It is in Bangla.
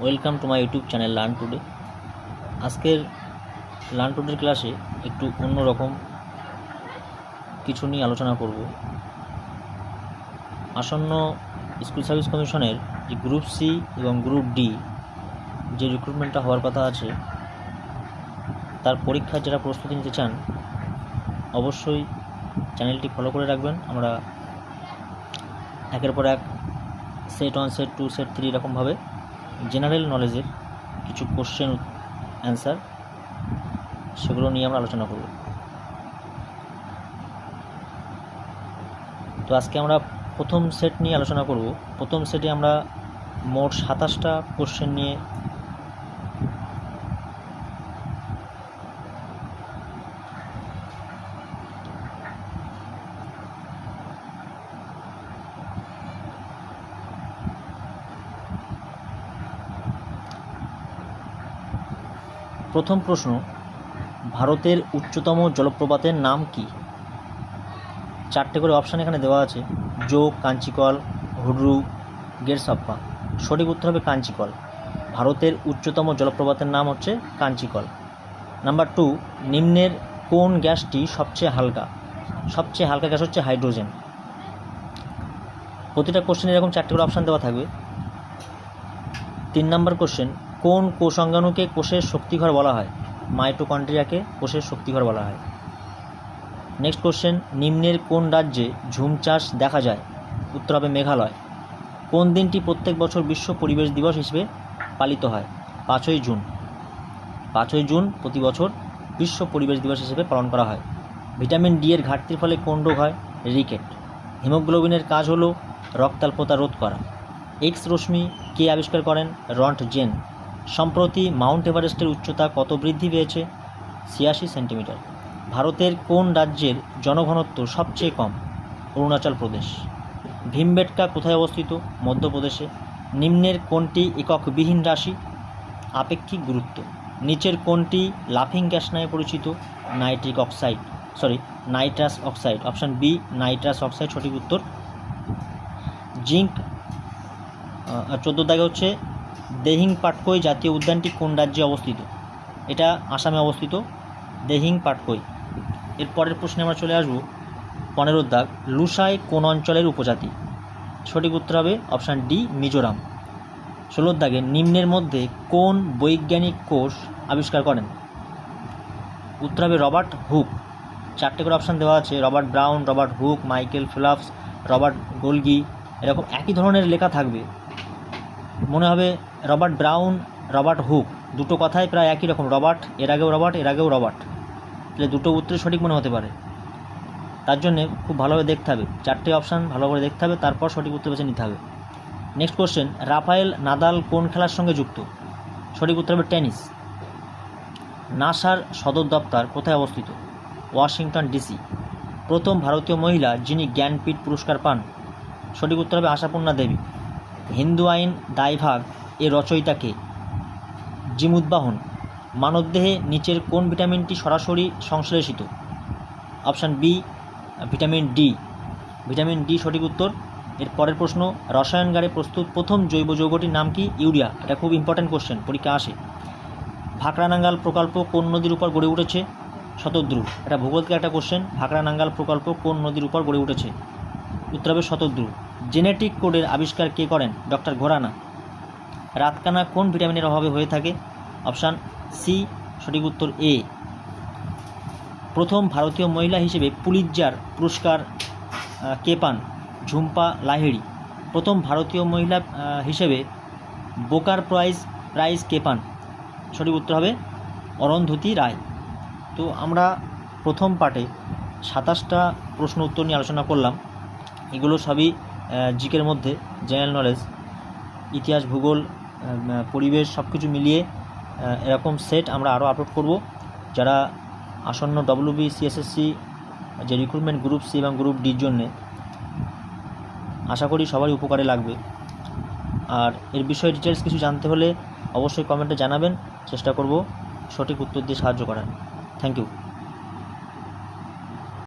Welcome to my YouTube channel learn today. আজকের লার্ন টুডের ক্লাসে একটু অন্যরকম কিছু নিয়ে আলোচনা করব। আসন্ন স্কুল সার্ভিস কমিশনের যে গ্রুপ সি এবং গ্রুপ ডি যে রিক্রুটমেন্টটা হওয়ার কথা আছে, তার পরীক্ষার যারা প্রস্তুতি নিতে চান অবশ্যই চ্যানেলটি ফলো করে রাখবেন। আমরা একের পর এক সেট 1, সেট 2, সেট 3 এরকমভাবে জেনারেল নলেজের কিছু কোশ্চেন অ্যান্সার সেগুলো নিয়ে আমরা আলোচনা করব। তো আজকে আমরা প্রথম সেট নিয়ে আলোচনা করব। প্রথম সেটে আমরা মোট 27টা কোশ্চেন নিয়ে প্রথম প্রশ্ন, ভারতের উচ্চতম জলপ্রপাতের নাম কি? 4টে করে অপশান এখানে দেওয়া আছে: যোগ, কাঞ্চিকল, হুড্রু, গেরসাপ্পা। সঠিক উত্তর হবে কাঞ্চিকল। ভারতের উচ্চতম জলপ্রপাতের নাম হচ্ছে কাঞ্চিকল। নাম্বার 2, নিম্নের কোন গ্যাসটি সবচেয়ে হালকা? সবচেয়ে হালকা গ্যাস হচ্ছে হাইড্রোজেন। প্রতিটা কোশ্চেনে এরকম 4টে করে অপশান দেওয়া থাকবে। 3 নম্বর কোশ্চেন, কোন কোষাঙ্গাণুকে কোষের শক্তিঘর বলা হয়? মাইটোকন্ড্রিয়াকে কোষের শক্তিঘর বলা হয়। নেক্সট কোশ্চেন, নিম্নের কোন রাজ্যে ঝুম চাষ দেখা যায়? উত্তর হবে মেঘালয়। কোন দিনটি প্রত্যেক বছর বিশ্ব পরিবেশ দিবস হিসেবে পালিত হয়? 5ই জুন। 5ই জুন প্রতি বছর বিশ্ব পরিবেশ দিবস হিসেবে পালন করা হয়। ভিটামিন ডি এর ঘাটতির ফলে কোন রোগ হয়? রিকেট। হিমোগ্লোবিনের কাজ হলো রক্তাল্পতা রোধ করা। এক্স রশ্মি কে আবিষ্কার করেন? রন্টজেন। সম্প্রতি মাউন্ট এভারেস্টের উচ্চতা কত বৃদ্ধি পেয়েছে? 86 সেন্টিমিটার। ভারতের কোন রাজ্যের জনঘনত্ব সবচেয়ে কম? অরুণাচল প্রদেশ। ভীমবেটকা কোথায় অবস্থিত? মধ্যপ্রদেশে। নিম্নের কোনটি এককবিহীন রাশি? আপেক্ষিক গুরুত্ব। নিচের কোনটি লাফিং গ্যাস নামে পরিচিত? Nitrous oxide. Option B, nitrous oxide সঠিক উত্তর। জিঙ্ক 14 দাগে হচ্ছে দেহিং পাটকই জাতীয় উদ্যানটি কোন রাজ্যে অবস্থিত? এটা আসামে অবস্থিত, দেহিং পাটকই। এর পরের প্রশ্নে আমরা চলে আসব 15 দাগ, লুসাই কোন অঞ্চলের উপজাতি? সঠিক উত্তর হবে অপশান ডি, মিজোরাম। 16 দাগে নিম্নের মধ্যে কোন বৈজ্ঞানিক কোষ আবিষ্কার করেন? উত্তর হবে রবার্ট হুক। 4টে করে অপশান দেওয়া আছে: Robert brown, Robert Hooke, Michael Phelps, Robert Golgi. এরকম একই ধরনের লেখা থাকবে, মনে হবে রবার্ট ব্রাউন, রবার্ট হুক, দুটো কথাই প্রায় একই রকম। রবার্ট, এর আগেও রবার্ট, এর আগেও রবার্ট, তাহলে দুটো উত্তর সঠিক মনে হতে পারে। তার জন্যে খুব ভালোভাবে দেখতে হবে, 4টে অপশান ভালো করে দেখতে হবে, তারপর সঠিক উত্তর বেছে নিতে হবে। নেক্সট কোশ্চেন, রাফায়েল নাদাল কোন খেলার সঙ্গে যুক্ত? সঠিক উত্তর হবে টেনিস। নাসার সদর দপ্তর কোথায় অবস্থিত? Washington DC. প্রথম ভারতীয় মহিলা যিনি জ্ঞানপীঠ পুরস্কার পান? সঠিক উত্তর হবে আশাপূর্ণা দেবী। হিন্দু আইন দায়ভাগ এর রচয়িতা কে? জিমুদ্বাহন। মানবদেহে নিচের কোন ভিটামিনটি সরাসরি সংশ্লেষিত? Option B, vitamin D. Vitamin D সঠিক উত্তর। এর পরের প্রশ্ন, রসায়নগারে প্রস্তুত প্রথম জৈব যৌগটির নাম কি? ইউরিয়া। এটা খুব ইম্পর্ট্যান্ট কোশ্চেন, পরীক্ষা আসে। ভাকরানাঙ্গাল প্রকল্প কোন নদীর উপর গড়ে উঠেছে? শতদ্রু। এটা ভূগোল থেকে একটা কোশ্চেন, ভাকরানাঙ্গাল প্রকল্প কোন নদীর উপর গড়ে উঠেছে? উত্তর হবে শতদ্রু। জেনেটিক কোডের আবিষ্কার কে করেন? ডক্টর ঘোরানা। রাতকানা কোন ভিটামিনের অভাবে হয়ে থাকে? অপশান সি, সঠিক উত্তর এ। প্রথম ভারতীয় মহিলা হিসেবে পুলিৎজার পুরস্কার কে পান? ঝুম্পা লাহিড়ী। প্রথম ভারতীয় মহিলা হিসেবে বোকার প্রাইজ কে পান? সঠিক উত্তর হবে অরুন্ধতী রায়। তো আমরা প্রথম পার্টে 27টা প্রশ্ন উত্তর নিয়ে আলোচনা করলাম। এগুলো সবই জিকের মধ্যে, জেনারেল নলেজ, ইতিহাস, ভূগোল, পরিবেশ সব কিছু মিলিয়ে এরকম সেট আমরা আরও আপলোড করব। যারা আসন্ন WBCSSC যে রিক্রুটমেন্ট গ্রুপ সি এবং গ্রুপ ডির জন্যে, আশা করি সবারই উপকারে লাগবে। আর এর বিষয়ে ডিটেলস কিছু জানতে হলে অবশ্যই কমেন্টে জানাবেন, চেষ্টা করব সঠিক উত্তর দিয়ে সাহায্য করার। Thank you.